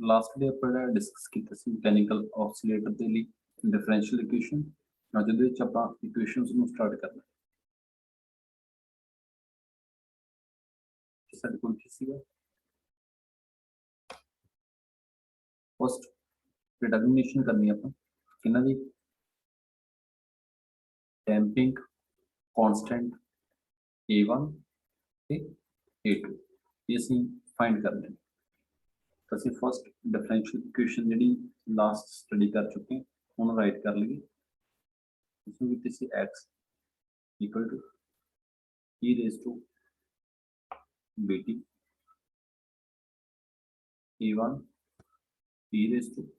Last day ਆਪਾਂ discuss ਕੀਤਾ ਸੀ mechanical oscillator ਦੇ ਲਈ डिफरेंशियल इक्वेशन ਅੱਜ ਦੇ ਵਿੱਚ ਆਪਾਂ ਇਕੁਏਸ਼ਨਸ ਨੂੰ ਸਟਾਰਟ ਕਰਨਾ ਹੈ ਸਾਡੇ ਕੋਲ ਕੀ ਸੀਗਾ फर्स्ट डिटरमिनेशन करनी है ਆਪਾਂ ਕਿੰਨਾ ਦੀ डैम्पिंग कांस्टेंट A1 ਤੇ A2 ਇਹ ਅਸੀਂ फाइंड करने हैं तो ਅਸੀਂ फर्स्ट डिफरेंशियल इक्वेशन ਜਿਹੜੀ लास्ट स्टडी कर चुके हैं ਉਹਨੂੰ राइट कर लिए इसमें भी किसी x equal to e raise to bt a1 e raise to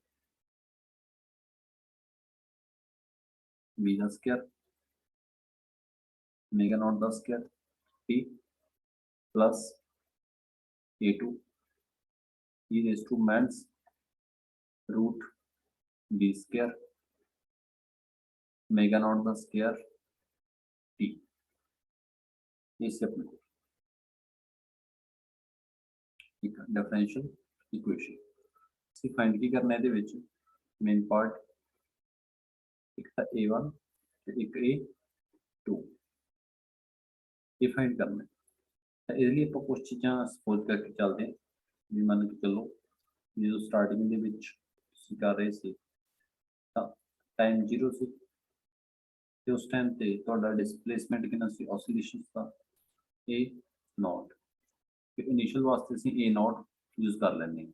b का स्क्वायर मेगा नॉट का square t plus a2 e raise to minus root b square omega naught का स्क्वायर t इसे अपने ठीक है डिफरेंशियल इक्वेशन सी find की करना है मेन पार्ट एक था a1 एक a2 ये फाइंड करना है इसलिए आप कुछ चीज़ां सपोज करके चलते हैं भी मान के चलो जो स्टार्टिंग ਦੇ ਵਿੱਚ ਤੁਸੀਂ ਕਰ ਰਹੇ ਸੀ ਤਾਂ टाइम 0 ਸੀ ਤੇ ਉਸ ਟਾਈਮ ਤੇ ਤੁਹਾਡਾ ਡਿਸਪਲੇਸਮੈਂਟ ਕਿੰਨਾ ਸੀ ऑसिलेशंस ਦਾ a0 ਤੇ ਇਨੀਸ਼ੀਅਲ ਵਾਸਤੇ ਅਸੀਂ a0 ਯੂਜ਼ ਕਰ ਲੈਂਦੇ ਹਾਂ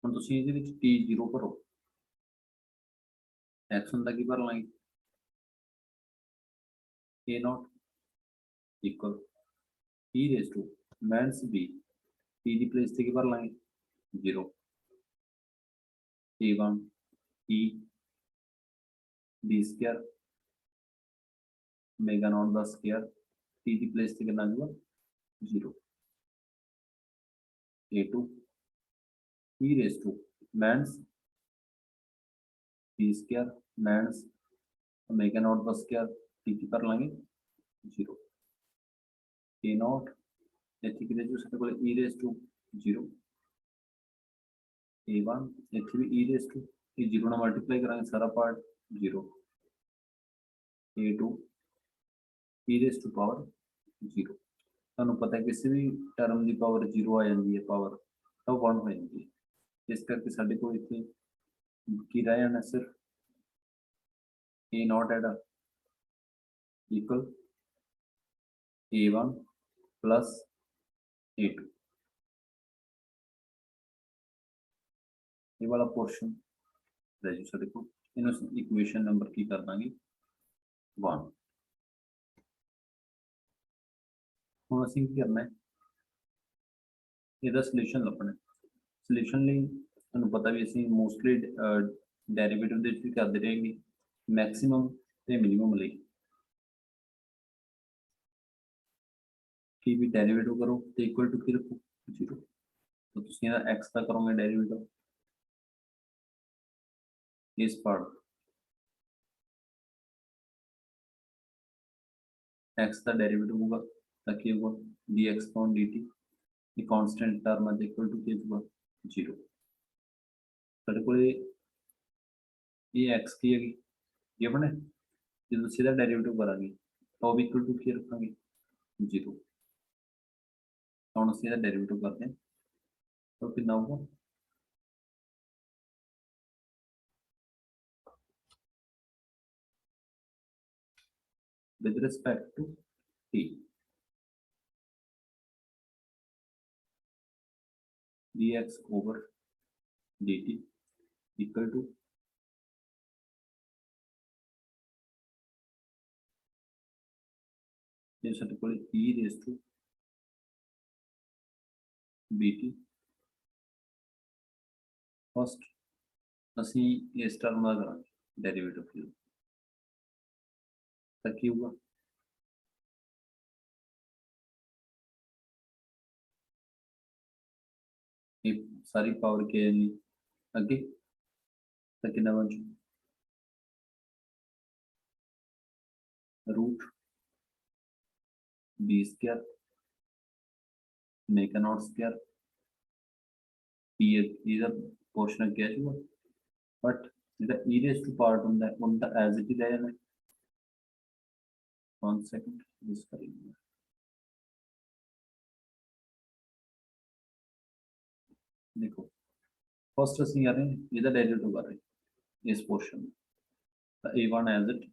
ਹੁਣ ਤੁਸੀਂ ਇਹਦੇ ਵਿੱਚ t0 ਭਰੋ x ਹੁੰਦਾ ਕੀ ਭਰ ਲਾਂਗੇ a0 equal e raise to minus b t की प्लेस से भर लाएंगे 0 a1 e b square omega naught का स्क्वायर t की प्लेस से कितना आएगा 0 a2 e raise to minus b square minus omega naught का स्क्वायर t की भर लाएंगे 0 a0 इतने कि साढ़े को e रेज टू 0 a1 इतने भी e रेज टू ये 0 ना मल्टीप्लाई करेंगे सारा part 0 a2 e raise to power 0 ਤੁਹਾਨੂੰ ਪਤਾ है किसी भी टर्म की पावर 0 आ जाती है पावर तो 1 हो जाती है इस करके साढ़े को इतने की रह जाना सिर्फ a0 add equal a1 plus a2 ये वाला पोर्शन रह जू साढ़े को इन इक्वेशन नंबर की कर देंगे 1 हम असी की करना है ਇਹਦਾ ਸੋਲੂਸ਼ਨ ਲੱਭਣਾ ਸੋਲੂਸ਼ਨ ਲਈ ਤੁਹਾਨੂੰ ਪਤਾ ਵੀ ਅਸੀਂ ਮੋਸਟਲੀ ਡੈਰੀਵੇਟਿਵ ਦੇ ਵਿੱਚ ਵੀ ਕਰਦੇ ਰਹੇਗੇ ਮੈਕਸਿਮਮ ਤੇ ਮਿਨੀਮਮ ਲਈ की भी डेरिवेटिव करो तो इक्वल टू की रखो 0 तो तुम एक्स का करोगे डेरिवेटिव इस पार्ट एक्स का डेरिवेटिव होगा ताकि होगा D x upon D T ये कांस्टेंट टर्म है इक्वल टू की होगा 0 साढ़े को ये एक्स की है गिवन है जो सीधा डेरिवेटिव करांगे तो भी इक्वल टू की रखेंगे 0 हम सीधा डेरिवेटिव करते हैं तो कितना होगा with respect to t dx over dt equal to ये साढ़े को e raised to bt first असी इस टर्म का करांगे डेरिवेटिव की ताकि होगा ये सारी पावर के आगे तक कितना बन root b square omega naught square p इधर पोर्शन अगे आ जाऊगा, बट जो ई रेस टू पार्ट होंगे उनका एज इट ही रह जाना। 1 सेकंड मिस करेंगे, देखो फर्स्ट असं कर रहे हैं ये डेरिवेटिव कर रहे हैं इस पोर्शन में, a1 as it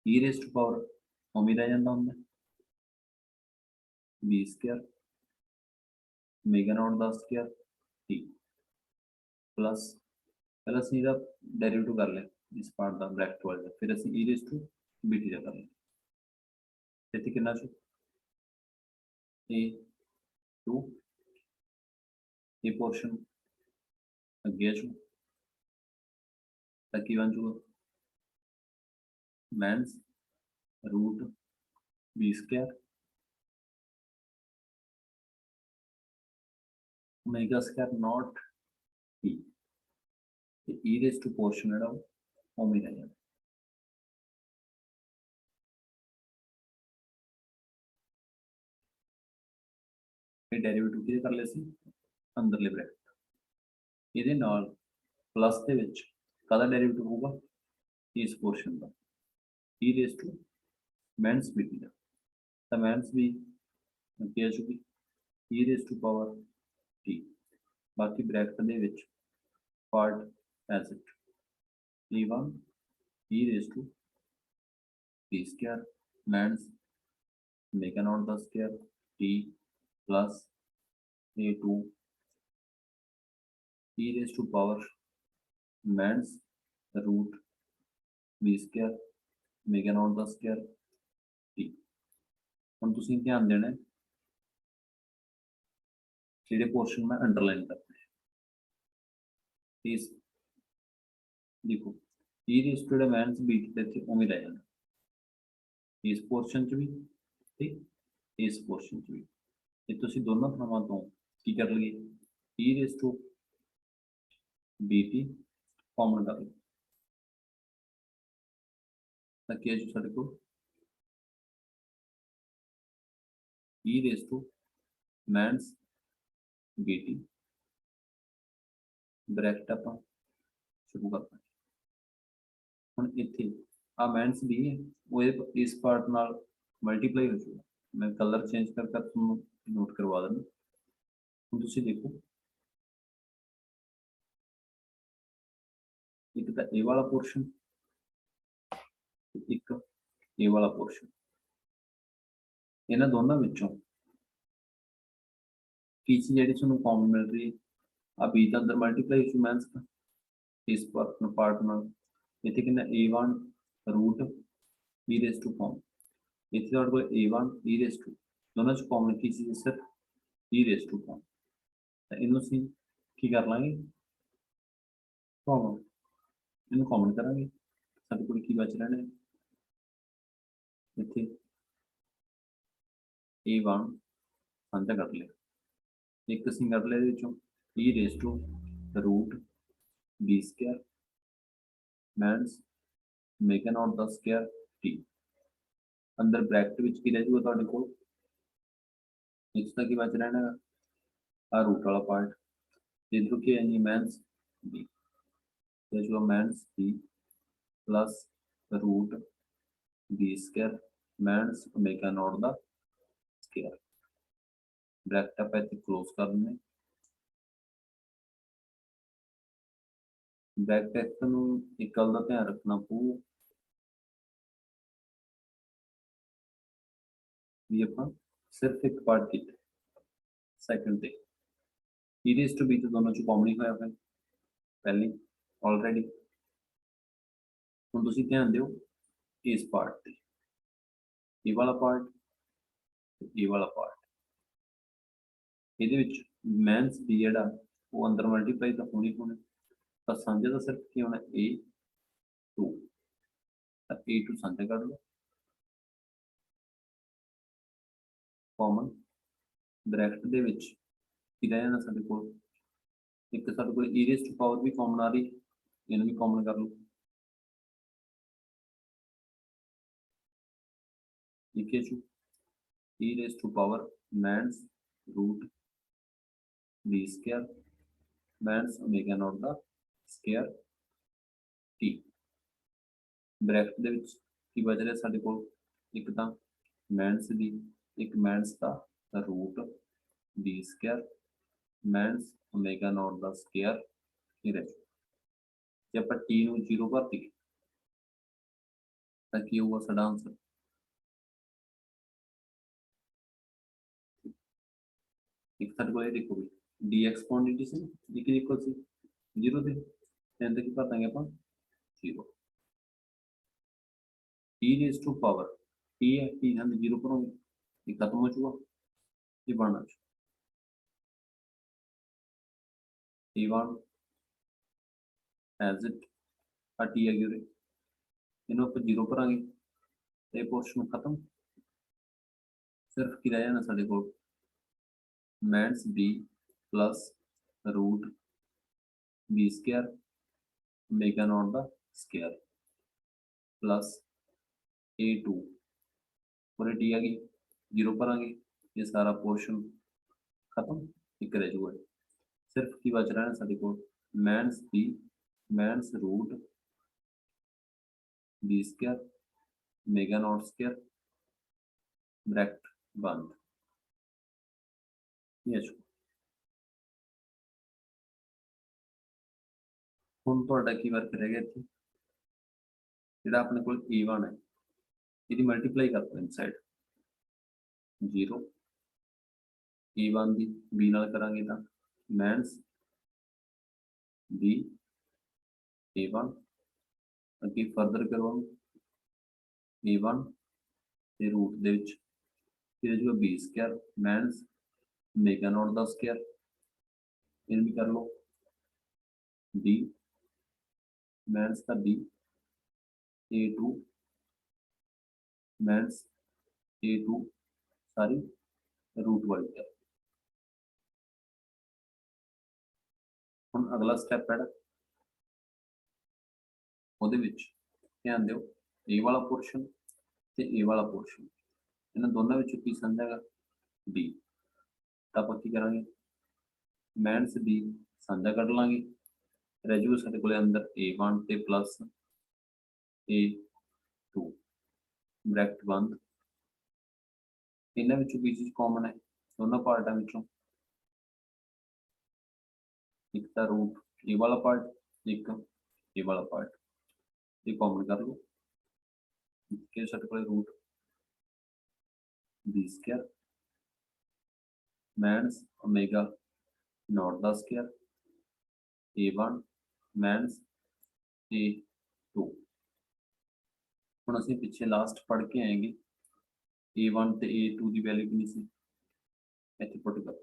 e raise to power उम्मीद रह जाता होंगे b square omega naught the square t plus पहले असं ਇਹਦਾ डेरिवेटिव कर लिया इस पार्ट का ब्रैकेट वाले फिर असं ई रेस टू बी टी का कर लिया, ਇੱਥੇ ਕਿੰਨਾ ਸੀ a2 ये पोर्शन अगे आ जाऊगा ताकि बन जाऊगा minus root b square omega square naught t e raise to portion है ओमेगा है डेरिवेटिव किहदे कर लिया सी अंदरले ब्रैकेट ਇਹਦੇ ਨਾਲ प्लस ਦੇ ਵਿੱਚ ਕਾਹਦਾ डेरिवेटिव होगा इस पोर्शन का e raise to minus b t का तो मैंस भी क्या चुकी e raise to power t बाकी ब्रैकेट ਦੇ ਵਿੱਚ part as it e1 e raise to b square minus omega naught the square t plus a2 e raise to power minus root b square omega naught the square t हम तुसीं ध्यान देना है जेडे portion में underline करते हैं इस देखो ई रेस टू जेडा मैंस बी टी उम्मीद आ जाना इस पोर्शन च भी ठीक इस पोर्शन च भी ये तुसीं दोनों थावां तो की कर लिए e raise to b t common कर लो ताकि आज साढ़े को e raise to minus b t bracket आप शुरू करते हैं हम इतने आ मैंस बी है वो इस पार्ट नाल मल्टीप्लाई हो जाएगा मैं कलर चेंज करके तुहानूं नोट करवा देना हम तुसीं देखो एक तो ए वाला पोर्शन एक ए वाला पोर्शन इन्हां दोनों विचों की चीज़ जिहड़ी तुहानूं कॉमन मिल रही है आ बी का अंदर मल्टीप्लाई हो मैंस का इस पार्ट नाल इत्थे कितना a1 root e raise to form इत्थे तुहाडे कोल a1 ई रेस टू दोनों च कॉमन की चीज़ सिर्फ ई रेस टू फॉर्म तो इनू असीं की कर लांगे कॉमन इनू कॉमन करांगे साडे कोल की बच रहना इत्थे a1 साझा कर लिया एक असीं कर लिया इहदे विचों e raise to root b square minus omega naught the square t अंदर ब्रैकेट विच की रह जाऊगा तुहाडे कोल इसका की बच रहना आ रूट वाला पार्ट इधर की है मैंस बी जो minus b plus root b square minus omega naught the square bracket आप इत्थे क्लोज कर दें ब्रैकेट नूं एक गल दा ध्यान रखना पऊ भी आपां सिर्फ एक पार्ट कीता सैकंड ते ई रेस टू बी तो दोनों च कॉमन ही होया फिर पहले ऑलरेडी हुण तुसीं ध्यान दिओ इस पार्ट ते ये वाला पार्ट ये वाला पार्ट ਇਹਦੇ ਵਿੱਚ मैंस बी ਜਿਹੜਾ ਉਹ अंदर मल्टीप्लाई तो होनी होनी तो साझा तो सिर्फ की होना a2 तो a2 साझा कर लो कॉमन ब्रैकेट ਦੇ ਵਿੱਚ ਕੀ ਰਹਿ ਜਾਣਾ ਸਾਡੇ ਕੋਲ ਇੱਕ ਸਾਡੇ ਕੋਲ e रेस टू पावर भी कॉमन आ रही ਇਹਨੂੰ भी कॉमन कर लो लिखे छू e raise to power minus root b square minus omega naught दा स्क्वायर टी। ब्रैकेट दे विच की बच रहा साडे कोल एक तां माइनस दी, एक माइनस दा root b square minus omega naught दा स्क्वायर ही रह जे आपां टी नूं 0 भर दईए तां की होऊगा साडा आंसर एक साडे कोल देखो भी डी एक्सपोन डी टी सी एक इक्वल सी 0 ते एंड की भर देंगे आपां 0 t raise to power t है टी हम 0 पर होंगे ये खत्म हो चुका ये बनना T1 as it uh T है गिरे इन्हों पर 0 पर आएंगे तो ये पोर्शन खत्म सिर्फ की रह जाना साडे कोल minus b plus root b square omega naught दा स्क्वायर प्लस A2 और टी आ गई 0 पर आएंगे ये सारा पोर्शन खत्म एक रह जाएगा सिर्फ की बच रहा है साडे कोल minus b minus root b square omega naught square bracket बंद ये छो हुण तुहाडा की वर्क रह गया इत्थे जिहड़ा अपने कोल A1 है इहदी मल्टीप्लाई कर दो इनसाइड 0 A1 दी B नाल करांगे तां माइनस B A1 अगे फर्दर करो A1 ते रूट दे विच फिर जो B square minus omega naught दा स्क्वायर इन्हें भी कर लो B माइनस का B A2 माइनस A2 सारी रूट वाली है हम अगला स्टेप है ਉਹਦੇ ਵਿੱਚ ध्यान ਦਿਓ A वाला पोर्शन ਤੇ A वाला पोर्शन ਇਹਨਾਂ ਦੋਨਾਂ ਵਿੱਚੋਂ ਕੀ ਸਮਝਾਗਾ B ਤਾਂ ਆਪਾਂ ਕੀ ਕਰਾਂਗੇ ਮਾਈਨਸ B ਸਾਂਝਾ ਕੱਢ ਲਾਂਗੇ ਰਹਿ ਜੂਗਾ ਸਾਡੇ ਕੋਲੇ ਅੰਦਰ A1 ਤੇ ਪਲੱਸ A2 ਬ੍ਰੈਕਟ ਬੰਦ ਇਹਨਾਂ ਵਿੱਚੋਂ ਕੀ ਚੀਜ਼ ਕਾਮਨ ਹੈ ਦੋਨਾਂ ਪਾਰਟਾਂ ਵਿੱਚੋਂ एक था रूट ए वाला पार्ट एक ए वाला पार्ट ये कॉमन कर लो के साथ कोई root b square minus omega naught दा स्क्वायर A1 माइनस A2 हुण असीं पिछे लास्ट पढ़ के आएंगे A1 ते A2 की वैल्यू कितनी सी इत्थे पुट कर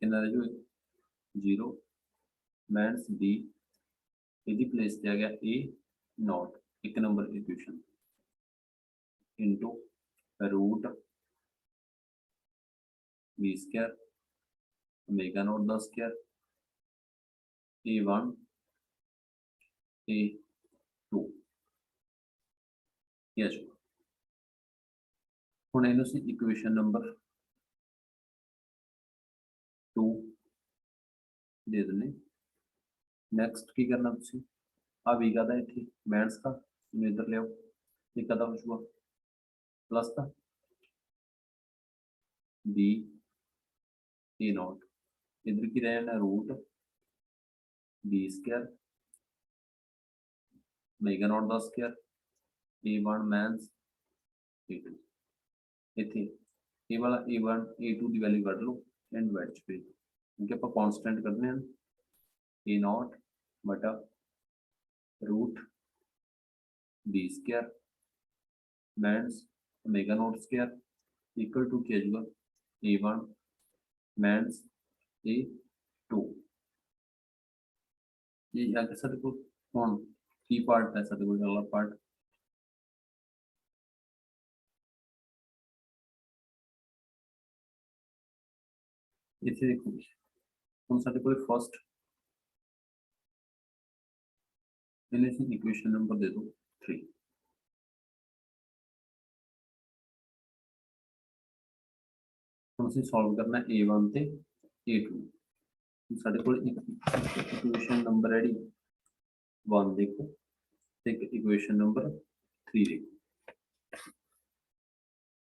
कितना रह जाए 0 माइनस B इहदी प्लेस ते आ गया A नॉट एक number equation into root b square omega naught दा स्क्वायर A1 A2 यस हुण इहनूं असीं इक्वेशन नंबर 2 दे देने नैक्सट की करना तुसीं आ वी का इत्थे माइनस का इन्हूं इधर लियाओ ये कदा हो जाऊगा प्लस का बी ए नॉट इधर की रह जाना root b square omega naught दा स्क्वायर A1 माइनस A2 इत्थे ए वाला A1 A2 की वैल्यू कढ लो एंड डिवाइड च भेज दो क्योंकि आपां कांस्टेंट कढने हैं ए नॉट बटा root b square minus omega naught square equal to क्या जाएगा A1 माइनस A2 ये आगे साडे कोल हुण की पार्ट है साडे कोल अगला पार्ट इत्थे देखो हुण साडे कोल फर्स्ट इन्हें इक्वेशन नंबर दे दो 3 हम असीं सॉल्व करना A1 ते A2 साडे कोल इक्वेशन नंबर है 1 देखो ते इक्वेशन नंबर 3 देखो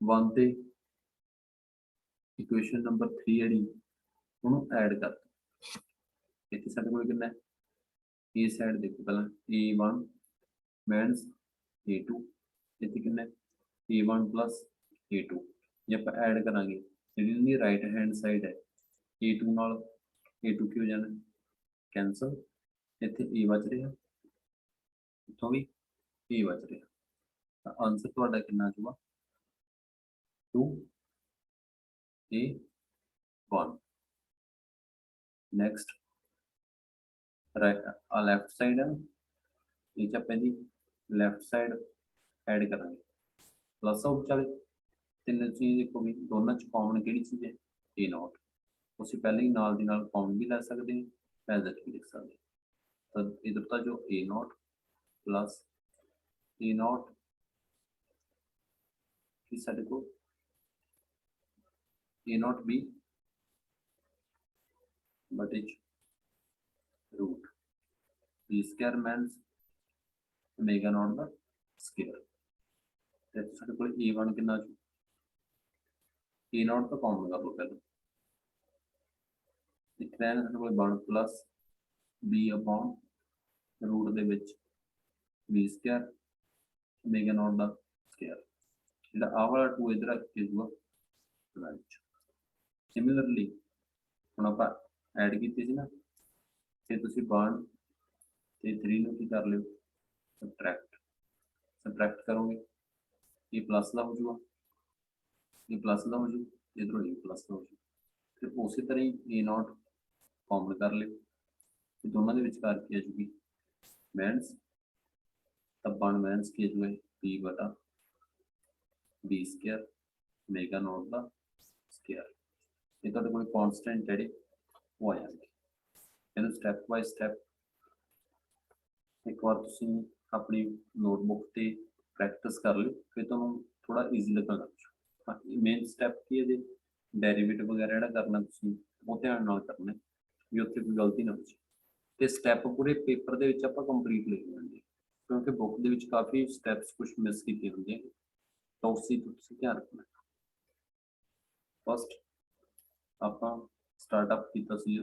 1 ते इक्वेशन नंबर 3 है उन्होंने ऐड कर इतने साडे कोल कितना है ए साइड देखो पहला A1 माइनस A2 इतने कितना A1 प्लस A2 जे आप ऐड करांगे जी राइट हैंड साइड है A2 नाल A2 की हो जाना कैंसल इतने A बच रहा इतों भी A बच रहा आंसर तुहाडा कितना आ जाऊगा 2A1 नैक्सट लैफ्ट साइड है ये पहली लैफ्ट साइड ऐड करा प्लस आउट चले तीन चीज़ देखो भी दोनों च कॉमन कि चीज़ है ए नॉट उसी पहले ही नाल दी नाल कॉमन भी लै सकते हैं एज इट भी लिख सकते तो इधर तो जो a naught plus a naught की साढ़े को a naught b but each root b square means omega naught the square तो साढ़े को A1 कितना ए नॉट तो कॉमन कर लो पहले एक रहना साढ़े को 1 प्लस बी अपॉन रूट दे विच b square omega naught the square ਜਿਹੜਾ ਆਹ ਵਾਲਾ 2 ਇਧਰ ਆ ਕੇ ਜੂਗਾ ਰਾਈਟ ਸਿਮਿਲਰਲੀ ਹੁਣ ਆਪਾਂ ਐਡ ਕੀਤੀ ਸੀ ਨਾ ਤੇ ਤੁਸੀਂ 1 ਤੇ 3 ਨੂੰ ਕੀ ਕਰ ਲਿਓ ਸਬਟ੍ਰੈਕਟ ਕਰੋਗੇ ਇਹ ਪਲੱਸ ਦਾ ਹੋ ਜੂਗਾ ਇਹ ਪਲੱਸ ਦਾ ਹੋ ਜੂ ਇਧਰੋਂ ਇਹ ਪਲੱਸ ਦਾ ਹੋ ਜੂ ਤੇ ਉਸੇ ਤਰ੍ਹਾਂ ਹੀ A0 ਕਾਮਨ ਕਰ ਲਿਓ ਤੇ ਦੋਨਾਂ ਦੇ ਵਿਚਕਾਰ ਕੀ ਆ ਜੂਗੀ ਮਾਈਨਸ ਤਾਂ 1 ਮਾਈਨਸ ਕੀ ਆ ਜੂਗਾ b ਬਟਾ b square omega naught the square ये तो कोई कांस्टेंट जेडे वो आ जाएंगे इन्हें स्टेप बाय स्टेप एक बार तुसी अपनी नोटबुक ते प्रैक्टिस कर लो फिर तो थोड़ा इजी लगन लग जाए मेन स्टेप की है डेरिवेटिव वगैरह ਜਿਹੜਾ करना तुसी वो ध्यान नाल करना भी उत्थे कोई गलती ना हो जाए ਤੇ ਸਟੈਪ ਪੂਰੇ ਪੇਪਰ ਦੇ ਵਿੱਚ ਆਪਾਂ ਕੰਪਲੀਟ ਲਿਖ ਲੈਂਦੇ ਕਿਉਂਕਿ ਬੁੱਕ ਦੇ ਵਿੱਚ ਕਾਫੀ ਸਟੈਪਸ ਕੁਝ ਮਿਸ ਕੀਤੇ ਹੁੰਦੇ ਆ तो उसी ध्यान रखना फस्ट आप स्टार्टअप किया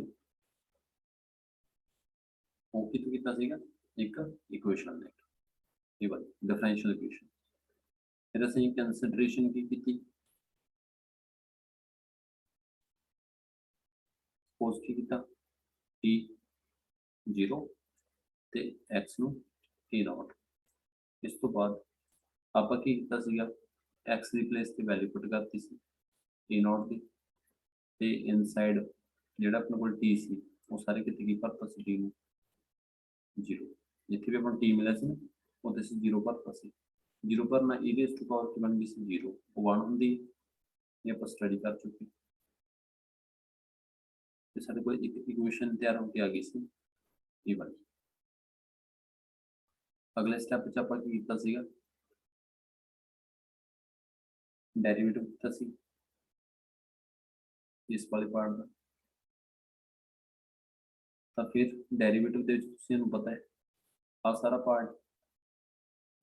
एक इक्वेशन ये वाली डिफरेंशियल इक्वेशन फिर असं कंसिडरेशन की सपोज की टी 0 ते एक्स नू टी नॉट इस तो बाद आप एक्स की प्लेस से वैल्यू पुट करती सी ए नॉट की ते इनसाइड जिहड़ा अपने कोल टी सी वो सारे कितने की भरता सी टी 0 जिथे भी अपन टी मिला सी ना वो 0 भरता सी 0 भरना ए टू पावर की बन गई सी 0 वो 1 होंदी ये आप स्टडी कर चुके ते साडे कोल एक इक्वेशन तैयार होके आ गई सी ये वाली अगले स्टेप च आपां की कीता सीगा डेरिवेटिव कितना सी इस वाले पार्ट का तो फिर डेरिवेटिव दे विच तुसीं नूं पता है आ सारा पार्ट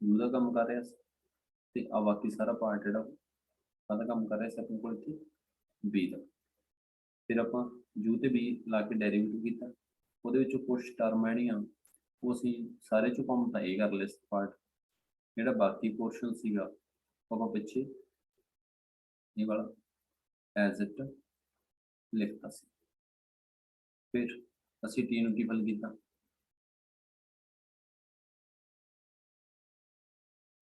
u का काम कर रहा ते आ बाकी सारा पार्ट जिहड़ा काहदा काम कर रहा अपने कोल इत्थे b का फिर आपां u ते b ला के डेरिवेटिव कीता ਉਹਦੇ ਵਿੱਚੋਂ कुछ टर्म आणियां वो असीं सारे चों कॉमन तां ਇਹ कर लिया पार्ट जिहड़ा बाकी पोर्शन सीगा आपां पिछे ये वाला एज इट लिखता सी फिर असी टी नूं की फिल कीता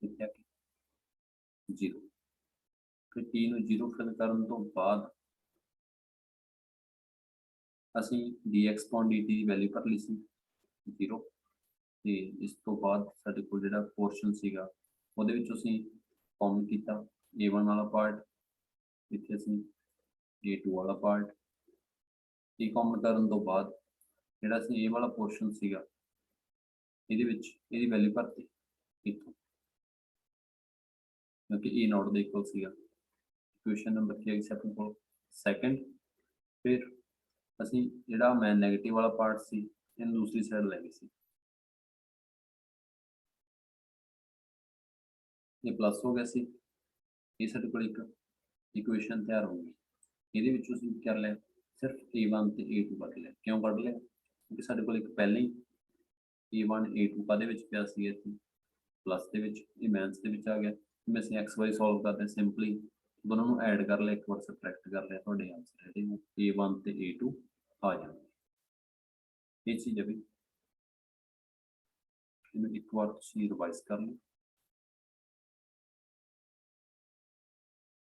लिखिया कि 0 फिर टी नूं 0 फिल करन तो बाद असी dx पॉइंट dt की वैल्यू भर ली सी 0 ते इस तो बाद साडे कोल जिहड़ा पोर्शन सीगा ਉਹਦੇ ਵਿੱਚ ਅਸੀਂ कॉमन कीता a1 वाला पार्ट इत्थे असीं A2 वाला पार्ट ये कॉमन करन तो बाद जिहड़ा असीं ए वाला पोर्शन सीगा इहदे विच इहदी वैल्यू भरती इत्थों क्योंकि ए नॉट दे इक्वल सीगा इक्वेशन नंबर की आई सी अपने कोल सेकंड फिर ਅਸੀਂ ਜਿਹੜਾ ਮੈਂ ਨੈਗੇਟਿਵ ਵਾਲਾ ਪਾर्ट ਸੀ ਇਹਨੂੰ दूसरी साइड ਲੈ ਗਏ ਸੀ। ये प्लस हो गया सी, ये साडे कोल एक इक्वेशन तैयार हो गई। ਇਹਦੇ ਵਿੱਚੋਂ ਅਸੀਂ ਕੀ ਕਰ ਲਿਆ, सिर्फ A1 ਤੇ A2 ਕੱਢ ਲਿਆ। ਕਿਉਂ ਕੱਢ ਲਿਆ? ਕਿਉਂਕਿ ਸਾਡੇ ਕੋਲ ਇੱਕ ਪਹਿਲਾਂ ਹੀ A1 A2 ਕਾਹਦੇ ਵਿੱਚ ਪਿਆ ਸੀ, ਇੱਥੇ ਪਲੱਸ ਦੇ ਵਿੱਚ, ਇਹ ਮਾਈਨਸ ਦੇ ਵਿੱਚ ਆ ਗਿਆ। ਜਿਵੇਂ ਅਸੀਂ XY ਸੋਲਵ ਕਰਦੇ ਸਿੰਪਲੀ ਦੋਨਾਂ ਨੂੰ ਐਡ ਕਰ ਲਿਆ, ਇੱਕ ਵਾਰ ਸਬਟ੍ਰੈਕਟ ਕਰ ਲਿਆ, ਤੁਹਾਡੇ ਆਂਸਰ ਜਿਹੜੇ A1 ਤੇ A2 ਆ ਜਾਣਗੇ। ਇਹ ਚੀਜ਼ ਹੈ ਵੀ ਇਹਨੂੰ ਇੱਕ ਵਾਰ ਤੁਸੀਂ ਰਿਵਾਈਜ਼ ਕਰ ਲਓ।